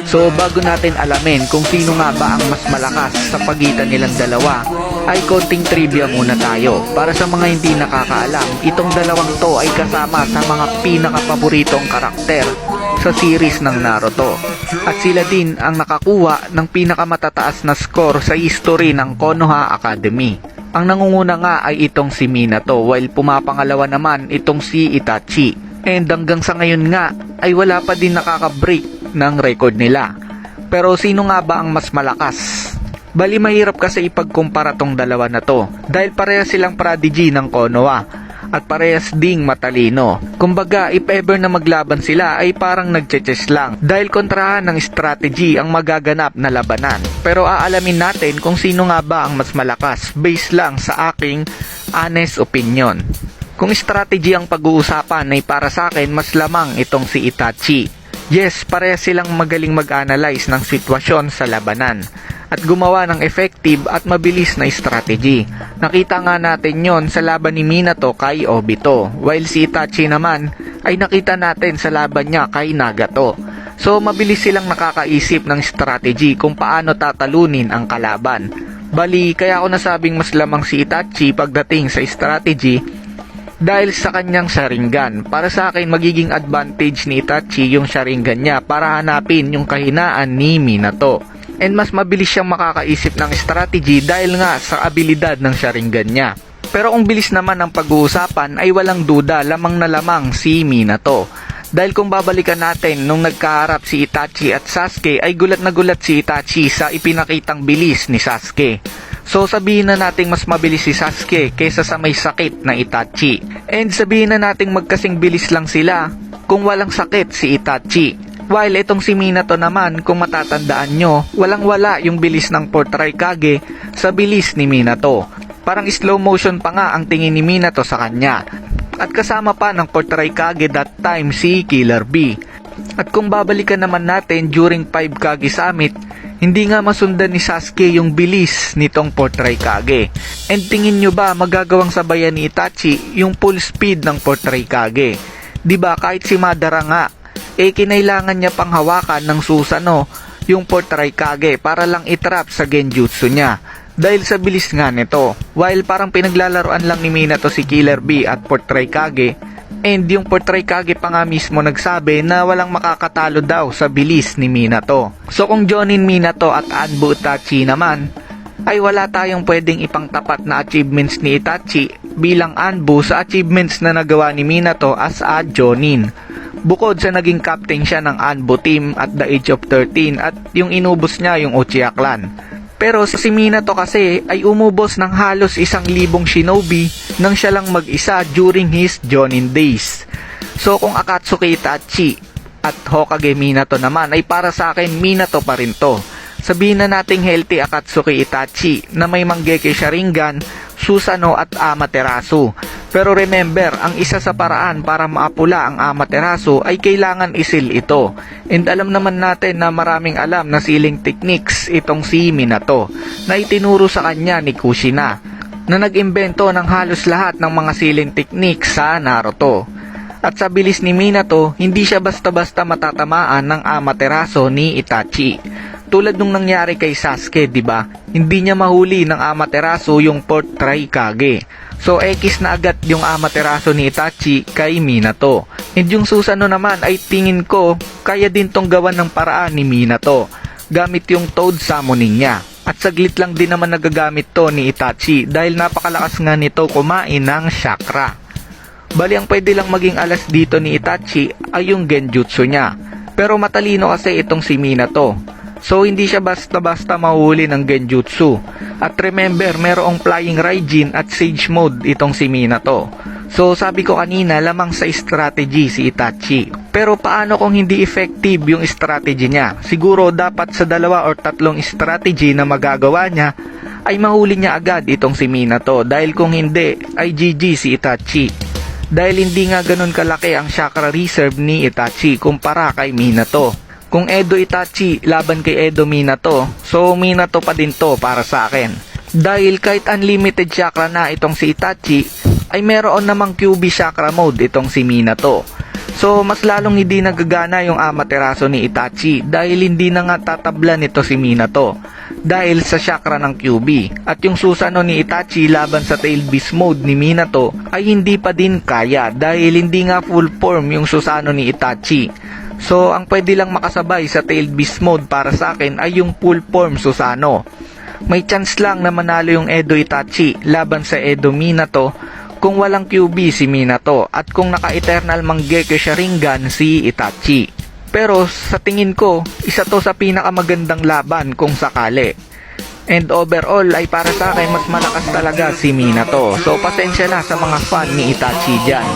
So bago natin alamin kung sino nga ba ang mas malakas sa pagitan nilang dalawa, ay konting trivia muna tayo. Para sa mga hindi nakakaalam, itong dalawang to ay kasama sa mga pinakapaboritong karakter sa series ng Naruto. At sila din ang nakakuha ng pinakamatataas na score sa history ng Konoha Academy. Ang nangunguna nga ay itong si Minato, while pumapangalawa naman itong si Itachi. And hanggang sa ngayon nga ay wala pa din nakaka-break ng record nila. Pero sino nga ba ang mas malakas? Bali mahirap kasi ipagkumpara tong dalawa na to dahil parehas silang prodigy ng Konoha at parehas ding matalino. Kumbaga if ever na maglaban sila ay parang nagche-chess lang dahil kontrahan ng strategy ang magaganap na labanan. Pero aalamin natin kung sino nga ba ang mas malakas based lang sa aking honest opinion. Kung strategy ang pag-uusapan ay para sa akin mas lamang itong si Itachi. Yes, parehas silang magaling mag-analyze ng sitwasyon sa labanan at gumawa ng effective at mabilis na strategy. Nakita nga natin yon sa laban ni Minato kay Obito, while si Itachi naman ay nakita natin sa laban niya kay Nagato. So mabilis silang nakakaisip ng strategy kung paano tatalunin ang kalaban. Bali, kaya ako nasabing mas lamang si Itachi pagdating sa strategy dahil sa kanyang Sharingan. Para sa akin, magiging advantage ni Itachi yung Sharingan niya para hanapin yung kahinaan ni Minato. And mas mabilis siyang makakaisip ng strategy dahil nga sa abilidad ng Sharingan niya. Pero kung bilis naman ang pag-uusapan ay walang duda lamang na lamang si Minato. Dahil kung babalikan natin nung nagkaharap si Itachi at Sasuke ay gulat na gulat si Itachi sa ipinakitang bilis ni Sasuke. So sabihin na nating mas mabilis si Sasuke kaysa sa may sakit na Itachi. And sabihin na nating magkasing bilis lang sila kung walang sakit si Itachi. While itong si Minato naman, kung matatandaan nyo, walang-wala yung bilis ng 4th Raikage sa bilis ni Minato. Parang slow motion pa nga ang tingin ni Minato sa kanya. At kasama pa ng 4th Raikage that time si Killer B. At kung babalikan naman natin during 5 Kage Summit, hindi nga masundan ni Sasuke yung bilis nitong 4th Raikage. And tingin nyo ba magagawang sabayan ni Itachi yung full speed ng 4th Raikage? Diba kahit si Madara nga, kinailangan niya pang hawakan ng Susanoo yung 4th Raikage para lang itrap sa genjutsu niya. Dahil sa bilis nga nito, while parang pinaglalaroan lang ni Minato si Killer B at 4th Raikage, and yung 4th Raikage pa nga mismo nagsabi na walang makakatalo daw sa bilis ni Minato. So kung Jonin Minato at Anbu Itachi naman, ay wala tayong pwedeng ipangtapat na achievements ni Itachi bilang Anbu sa achievements na nagawa ni Minato as a Jonin. Bukod sa naging captain siya ng Anbu team at the age of 13 at yung inubos niya yung Uchiha clan. Pero si Minato kasi ay umubos ng halos 1,000 shinobi nang siya lang mag-isa during his Jonin days. So kung Akatsuki Itachi at Hokage Minato naman ay para sa akin Minato pa rin to. Sabihin na nating healthy Akatsuki Itachi na may Mangekyou Sharingan, Susanoo at Amaterasu. Pero remember, ang isa sa paraan para maapula ang Amaterasu ay kailangan isil ito. And alam naman natin na maraming alam na sealing techniques itong si Minato na itinuro sa kanya ni Kushina na nag-imbento ng halos lahat ng mga sealing techniques sa Naruto. At sa bilis ni Minato, hindi siya basta-basta matatamaan ng Amaterasu ni Itachi. Tulad nung nangyari kay Sasuke, diba? Hindi niya mahuli ng Amaterasu yung 4th Raikage. So X na agad yung Amaterasu ni Itachi kay Minato. And yung Susanoo naman ay tingin ko kaya din tong gawan ng paraan ni Minato gamit yung Toad summoning niya. At saglit lang din naman nagagamit to ni Itachi dahil napakalakas nga nito kumain ng chakra. Bali ang pwede lang maging alas dito ni Itachi ay yung genjutsu niya. Pero matalino kasi itong si Minato. So hindi siya basta-basta mahuli ng genjutsu. At remember, merong flying Raijin at Sage mode itong si Minato. So sabi ko kanina, lamang sa strategy si Itachi. Pero paano kung hindi effective yung strategy niya? Siguro dapat sa 2 or 3 strategy na magagawa niya ay mahuli niya agad itong si Minato. Dahil kung hindi, ay GG si Itachi. Dahil hindi nga ganun kalaki ang chakra reserve ni Itachi kumpara kay Minato. Kung Edo Itachi laban kay Edo Minato, so Minato pa din to para sa akin. Dahil kahit unlimited chakra na itong si Itachi, ay meron namang QB chakra mode itong si Minato. So mas lalong hindi nagagana yung Amaterasu ni Itachi dahil hindi na nga tatabla nito si Minato dahil sa chakra ng QB. At yung Susanoo ni Itachi laban sa Tail Beast mode ni Minato ay hindi pa din kaya dahil hindi nga full form yung Susanoo ni Itachi. So ang pwede lang makasabay sa Tail Beast mode para sa akin ay yung full form Susanoo. May chance lang na manalo yung Edo Itachi laban sa Edo Minato kung walang QB si Minato at kung naka-Eternal Mangekyo Sharingan si Itachi. Pero sa tingin ko, isa to sa pinakamagandang laban kung sakali. And overall ay para sa akin mas malakas talaga si Minato. So pasensya na sa mga fan ni Itachi dyan.